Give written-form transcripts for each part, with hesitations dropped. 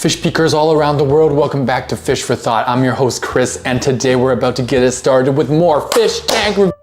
Fish peekers all around the world, welcome back to Fish for Thought. I'm your host Chris, and today we're about to get it started with more fish tank reviews.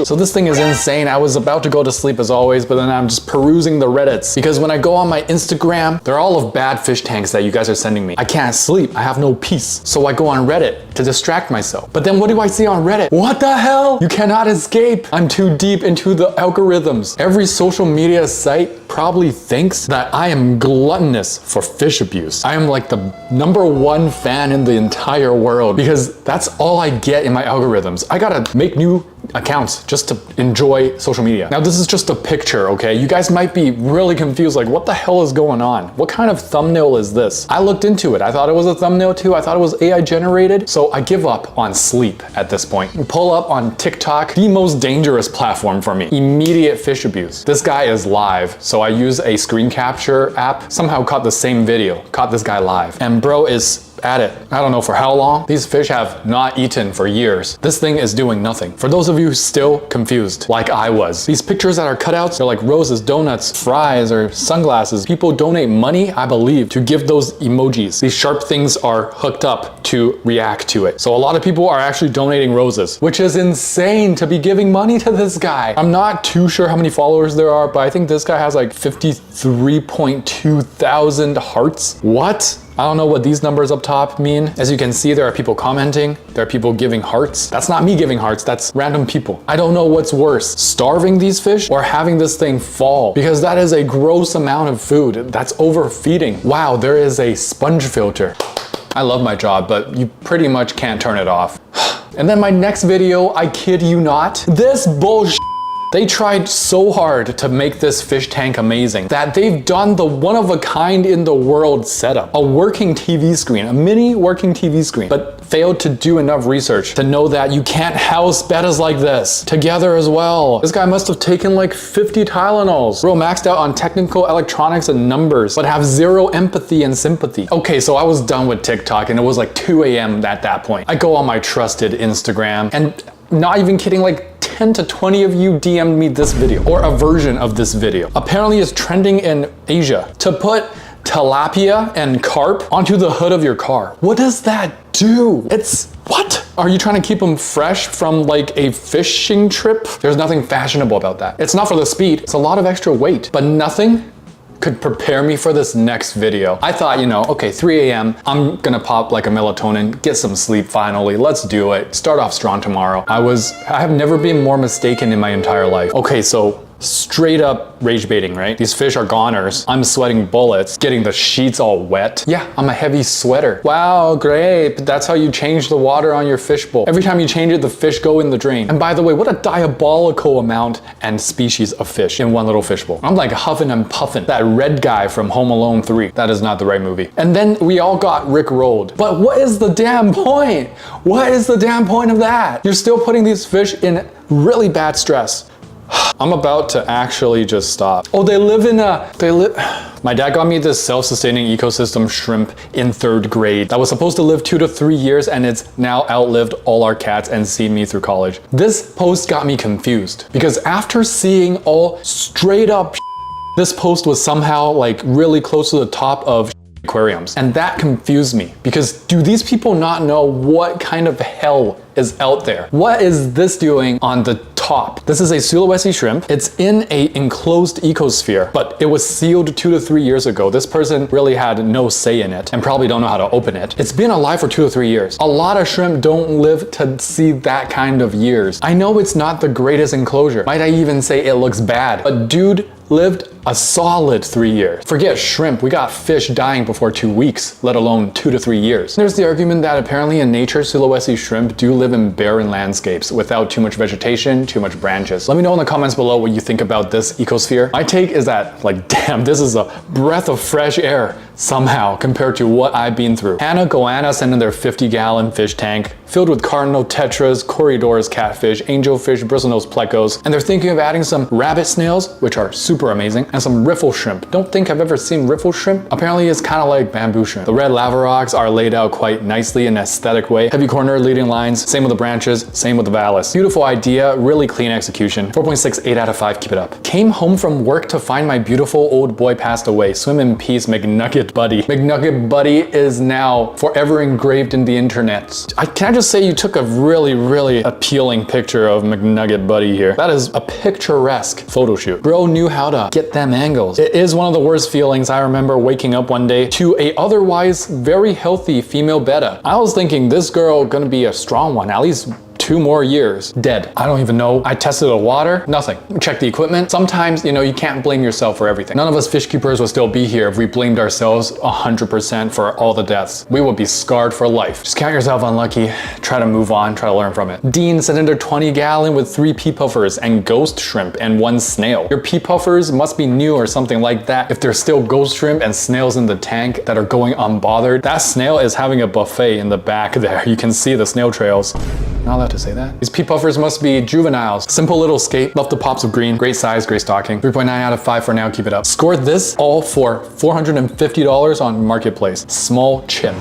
So this thing is insane. I was about to go to sleep as always, but then I'm just perusing the Reddits because when I go on my Instagram, they're all of bad fish tanks that you guys are sending me. I can't sleep. I have no peace. So I go on Reddit to distract myself. But then what do I see on Reddit? What the hell? You cannot escape. I'm too deep into the algorithms. Every social media site probably thinks that I am gluttonous for fish abuse. I am like the #1 fan in the entire world because that's all I get in my algorithms. I gotta make new accounts just to enjoy social media. Now this is just a picture, okay? You guys might be really confused, like what the hell is going on? What kind of thumbnail is this? I looked into it. I thought it was a thumbnail too. I thought it was AI generated. So I give up on sleep at this point. Pull up on TikTok, the most dangerous platform for me. Immediate fish abuse. This guy is live. So I use a screen capture app, somehow caught the same video, caught this guy live. And bro is at it. I don't know for how long. These fish have not eaten for years. This thing is doing nothing. For those of you still confused, like I was, these pictures that are cutouts, they're like roses, donuts, fries, or sunglasses. People donate money, I believe, to give those emojis. These sharp things are hooked up to react to it. So a lot of people are actually donating roses, which is insane to be giving money to this guy. I'm not too sure how many followers there are, but I think this guy has like 53.2 thousand hearts. What? I don't know what these numbers up top mean. As you can see, there are people commenting. There are people giving hearts. That's not me giving hearts, that's random people. I don't know what's worse, starving these fish or having this thing fall, because that is a gross amount of food. That's overfeeding. Wow, there is a sponge filter. I love my job, but you pretty much can't turn it off. And then my next video, I kid you not, this bullshit. They tried so hard to make this fish tank amazing that they've done the one-of-a-kind in the world setup. A working TV screen, a mini working TV screen, but failed to do enough research to know that you can't house bettas like this together as well. This guy must have taken like 50 Tylenols. Bro maxed out on technical electronics and numbers, but have zero empathy and sympathy. Okay, so I was done with TikTok and it was like 2 a.m. at that point. I go on my trusted Instagram and not even kidding, like 10 to 20 of you DM'd me this video or a version of this video. Apparently it's trending in Asia to put tilapia and carp onto the hood of your car. What does that do? It's what? Are you trying to keep them fresh from like a fishing trip? There's nothing fashionable about that. It's not for the speed. It's a lot of extra weight, but nothing could prepare me for this next video. I thought, you know, okay, 3 a.m. I'm gonna pop like a melatonin, get some sleep finally, let's do it. Start off strong tomorrow. I have never been more mistaken in my entire life. Okay, so straight up rage baiting, right? These fish are goners. I'm sweating bullets, getting the sheets all wet. Yeah, I'm a heavy sweater. Wow, great. But that's how you change the water on your fishbowl. Every time you change it, the fish go in the drain. And by the way, what a diabolical amount and species of fish in one little fishbowl. I'm like huffing and puffing. That red guy from Home Alone 3. That is not the right movie. And then we all got rickrolled. But what is the damn point? What is the damn point of that? You're still putting these fish in really bad stress. I'm about to actually just stop. Oh, my dad got me this self-sustaining ecosystem shrimp in 3rd grade that was supposed to live 2 to 3 years, and it's now outlived all our cats and seen me through college. This post got me confused because after seeing all straight up this post was somehow like really close to the top of aquariums. And that confused me because do these people not know what kind of hell is out there? What is this doing on the top? This is a Sulawesi shrimp. It's in a enclosed ecosphere, but it was sealed 2 to 3 years ago. This person really had no say in it and probably don't know how to open it. It's been alive for 2 to 3 years. A lot of shrimp don't live to see that kind of years. I know it's not the greatest enclosure. Might I even say it looks bad, but dude lived a solid 3 years. Forget shrimp, we got fish dying before 2 weeks, let alone 2 to 3 years. There's the argument that apparently in nature, Sulawesi shrimp do live in barren landscapes without too much vegetation, too much branches. Let me know in the comments below what you think about this ecosphere. My take is that, like, damn, this is a breath of fresh air somehow compared to what I've been through. Hannah Goanna sent in their 50-gallon fish tank filled with cardinal tetras, corridors catfish, angelfish, bristlenose plecos, and they're thinking of adding some rabbit snails, which are super amazing, and some riffle shrimp. Don't think I've ever seen riffle shrimp. Apparently it's kind of like bamboo shrimp. The red lava rocks are laid out quite nicely in an aesthetic way. Heavy corner leading lines, same with the branches, same with the vallis. Beautiful idea, really clean execution. 4.6, 8 out of 5, keep it up. Came home from work to find my beautiful old boy passed away. Swim in peace, McNugget Buddy. McNugget Buddy is now forever engraved in the internet. Can I just say you took a really appealing picture of McNugget Buddy here. That is a picturesque photo shoot. Bro knew how to get them angles. It is one of the worst feelings. I remember waking up one day to a otherwise very healthy female betta. I was thinking this girl gonna be a strong one, at least 2 more years. Dead. I don't even know. I tested the water, nothing. Check the equipment. Sometimes, you know, you can't blame yourself for everything. None of us fish keepers would still be here if we blamed ourselves 100% for all the deaths. We would be scarred for life. Just count yourself unlucky, try to move on, try to learn from it. Dean sent in their 20-gallon with 3 pea puffers and ghost shrimp and 1 snail. Your pea puffers must be new or something like that if there's still ghost shrimp and snails in the tank that are going unbothered. That snail is having a buffet in the back there. You can see the snail trails. Not allowed to say that. These pea puffers must be juveniles. Simple little skate, love the pops of green. Great size, great stocking. 3.9 out of 5 for now, keep it up. Scored this all for $450 on Marketplace. Small chip.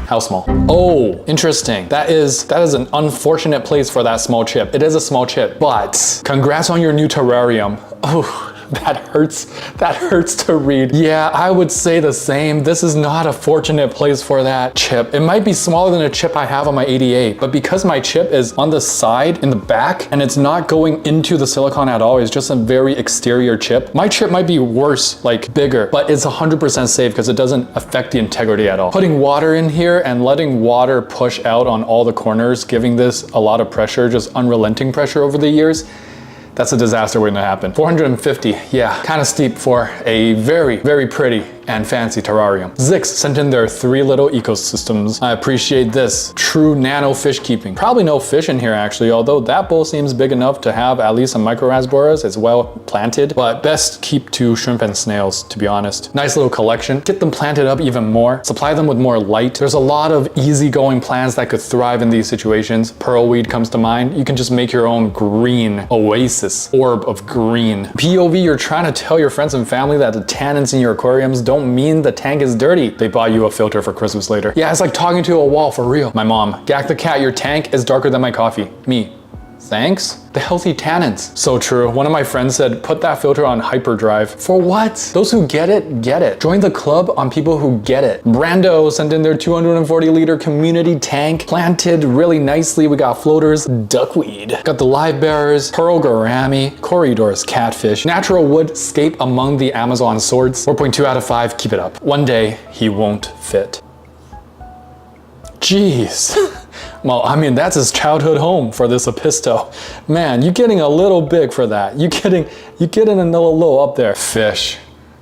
How small? Oh, interesting. That is an unfortunate place for that small chip. It is a small chip, but congrats on your new terrarium. Oh. That hurts to read. Yeah, I would say the same. This is not a fortunate place for that chip. It might be smaller than a chip I have on my 88, but because my chip is on the side in the back and it's not going into the silicone at all, it's just a very exterior chip. My chip might be worse, like bigger, but it's 100% safe because it doesn't affect the integrity at all. Putting water in here and letting water push out on all the corners, giving this a lot of pressure, just unrelenting pressure over the years, that's a disaster waiting to happen. 450, yeah, kind of steep for a very pretty and fancy terrarium. Zix sent in their 3 little ecosystems. I appreciate this. True nano fish keeping. Probably no fish in here actually, although that bowl seems big enough to have at least some microrasboras. It's well planted, but best keep to shrimp and snails, to be honest. Nice little collection. Get them planted up even more. Supply them with more light. There's a lot of easygoing plants that could thrive in these situations. Pearlweed comes to mind. You can just make your own green oasis, orb of green. POV, you're trying to tell your friends and family that the tannins in your aquariums don't mean the tank is dirty. They bought you a filter for Christmas later. Yeah, it's like talking to a wall for real. My mom, Gak the cat, your tank is darker than my coffee. Me, thanks? The healthy tannins. So true. One of my friends said, put that filter on hyperdrive. For what? Those who get it, get it. Join the club on people who get it. Brando sent in their 240-liter community tank, planted really nicely. We got floaters, duckweed. Got the live bearers, pearl gourami, corridors, catfish, natural wood scape among the Amazon swords. 4.2 out of 5, keep it up. One day, he won't fit. Jeez. Well, I mean, that's his childhood home for this Episto. Man, you're getting a little big for that. You're getting a little up there. Fish.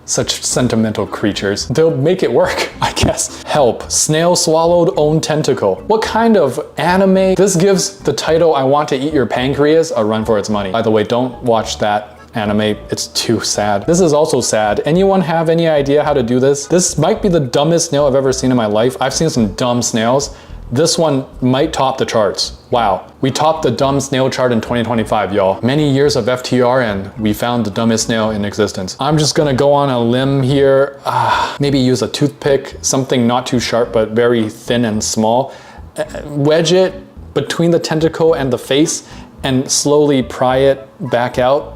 Such sentimental creatures. They'll make it work, I guess. Help. Snail swallowed own tentacle. What kind of anime? This gives the title I Want to Eat Your Pancreas a run for its money. By the way, don't watch that anime. It's too sad. This is also sad. Anyone have any idea how to do this? This might be the dumbest snail I've ever seen in my life. I've seen some dumb snails. This one might top the charts. Wow. We topped the dumb snail chart in 2025, y'all. Many years of FTR and we found the dumbest snail in existence. I'm just gonna go on a limb here. Maybe use a toothpick, something not too sharp but very thin and small. Wedge it between the tentacle and the face and slowly pry it back out.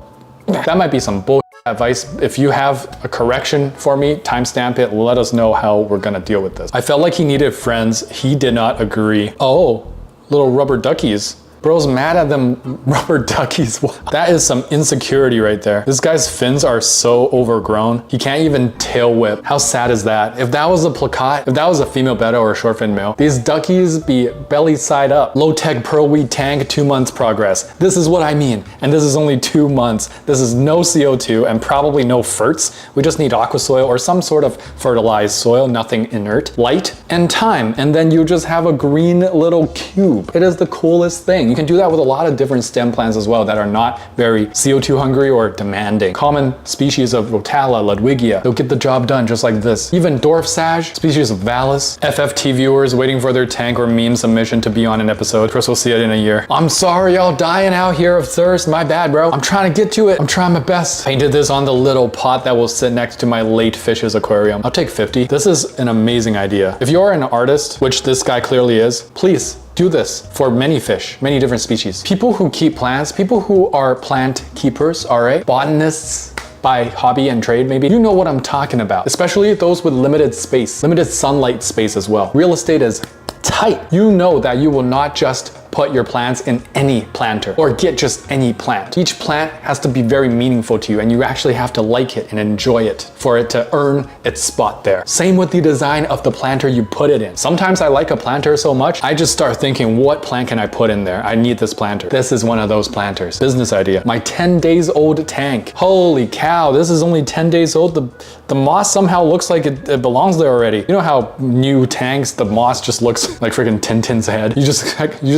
That might be some bullshit advice. If you have a correction for me, timestamp it, let us know how we're gonna deal with this. I felt like he needed friends. He did not agree. Oh, little rubber duckies. Bro's mad at them rubber duckies. That is some insecurity right there. This guy's fins are so overgrown. He can't even tail whip. How sad is that? If that was a plakat, if that was a female betta or a short fin male, these duckies be belly side up. Low-tech pearlweed tank, 2 months progress. This is what I mean. And this is only 2 months. This is no CO2 and probably no ferts. We just need aqua soil or some sort of fertilized soil, nothing inert, light, and time. And then you just have a green little cube. It is the coolest thing. You can do that with a lot of different stem plants as well that are not very CO2 hungry or demanding. Common species of Rotala, Ludwigia, they'll get the job done just like this. Even dwarf sage, species of Vallis. FFT viewers waiting for their tank or meme submission to be on an episode. Chris will see it in a year. I'm sorry, y'all dying out here of thirst. My bad, bro. I'm trying to get to it. I'm trying my best. Painted this on the little pot that will sit next to my late fish's aquarium. I'll take 50. This is an amazing idea. If you're an artist, which this guy clearly is, please do this for many fish, many different species. People who keep plants, people who are plant keepers, all right? Botanists by hobby and trade maybe, you know what I'm talking about. Especially those with limited space, limited sunlight space as well. Real estate is tight. You know that you will not just put your plants in any planter or get just any plant. Each plant has to be very meaningful to you and you actually have to like it and enjoy it for it to earn its spot there. Same with the design of the planter you put it in. Sometimes I like a planter so much, I just start thinking, what plant can I put in there? I need this planter. This is one of those planters. Business idea. My 10 days old tank. Holy cow, this is only 10 days old. The moss somehow looks like it belongs there already. You know how new tanks, the moss just looks like freaking Tintin's head. You just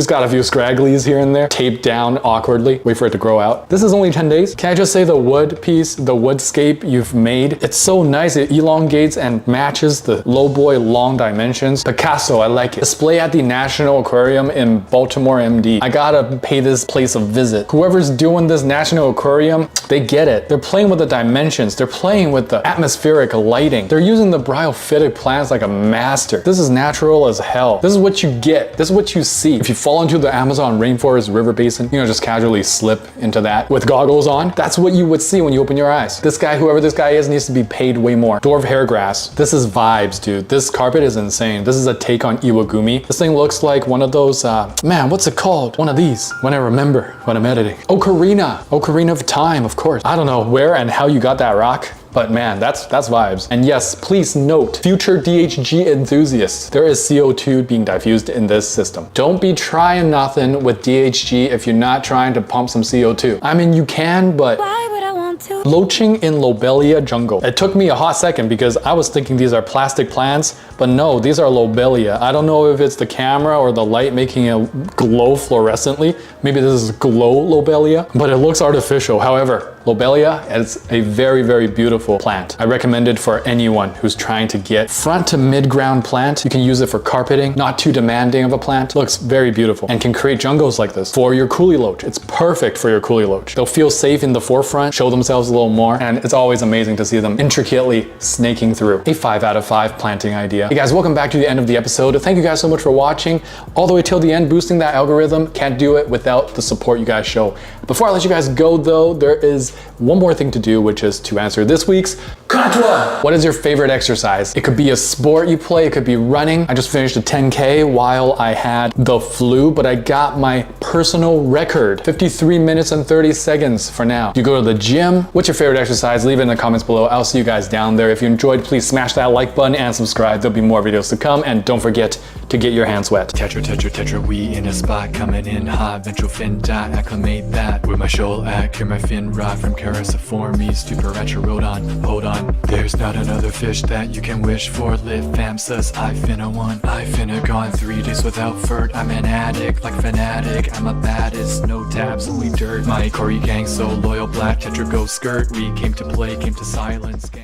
got a few scragglies here and there, taped down awkwardly, wait for it to grow out. This is only 10 days. Can I just say the wood piece, the woodscape you've made, it's so nice. It elongates and matches the low boy long dimensions. Picasso, I like it. Display at the National Aquarium in Baltimore, MD. I gotta pay this place a visit. Whoever's doing this National Aquarium, they get it. They're playing with the dimensions. They're playing with the atmospheric lighting. They're using the bryophytic plants like a master. This is natural as hell. This is what you get. This is what you see. If you fall into the Amazon rainforest river basin, you know, just casually slip into that with goggles on, that's what you would see when you open your eyes. This guy, whoever this guy is, needs to be paid way more. Dwarf hairgrass. This is vibes, dude. This carpet is insane. This is a take on Iwagumi. This thing looks like one of those, man, what's it called? One of these, when I remember when I'm editing. Ocarina. Ocarina of Time, of course. I don't know where and how you got that rock, but man, that's vibes. And yes, please note, future DHG enthusiasts, there is CO2 being diffused in this system. Don't be trying nothing with DHG if you're not trying to pump some CO2. I mean, you can, but why would I want to? Loaching in Lobelia jungle. It took me a hot second because I was thinking these are plastic plants, but no, these are Lobelia. I don't know if it's the camera or the light making it glow fluorescently. Maybe this is glow Lobelia, but it looks artificial. However, Lobelia is a very, very beautiful plant. I recommend it for anyone who's trying to get front to mid-ground plant. You can use it for carpeting, not too demanding of a plant. Looks very beautiful and can create jungles like this for your coolie loach. It's perfect for your coolie loach. They'll feel safe in the forefront, show themselves a little more, and it's always amazing to see them intricately snaking through. A 5 out of 5 planting idea. Hey guys, welcome back to the end of the episode. Thank you guys so much for watching all the way till the end. Boosting that algorithm, can't do it without the support you guys show. Before I let you guys go though, there is one more thing to do, which is to answer this week's Katwa. What is your favorite exercise? It could be a sport you play, it could be running. I just finished a 10K while I had the flu, but I got my personal record, 53 minutes and 30 seconds for now. Do you go to the gym? What's your favorite exercise? Leave it in the comments below. I'll see you guys down there. If you enjoyed, please smash that like button and subscribe. There'll be more videos to come, and don't forget to get your hands wet. Tetra, tetra, tetra, we in a spot, coming in hot. Ventral fin dot, acclimate that. Where my shoal at, clear my fin rod from Cariciformes to Paracharodon. Hold on, there's not another fish that you can wish for. Lit fam sus, I finna one. I finna gone 3 days without furt. I'm an addict, like fanatic. I'm a baddest, no tabs, only dirt. My Cory gang so loyal, black tetra go skirt. We came to play, came to silence gang.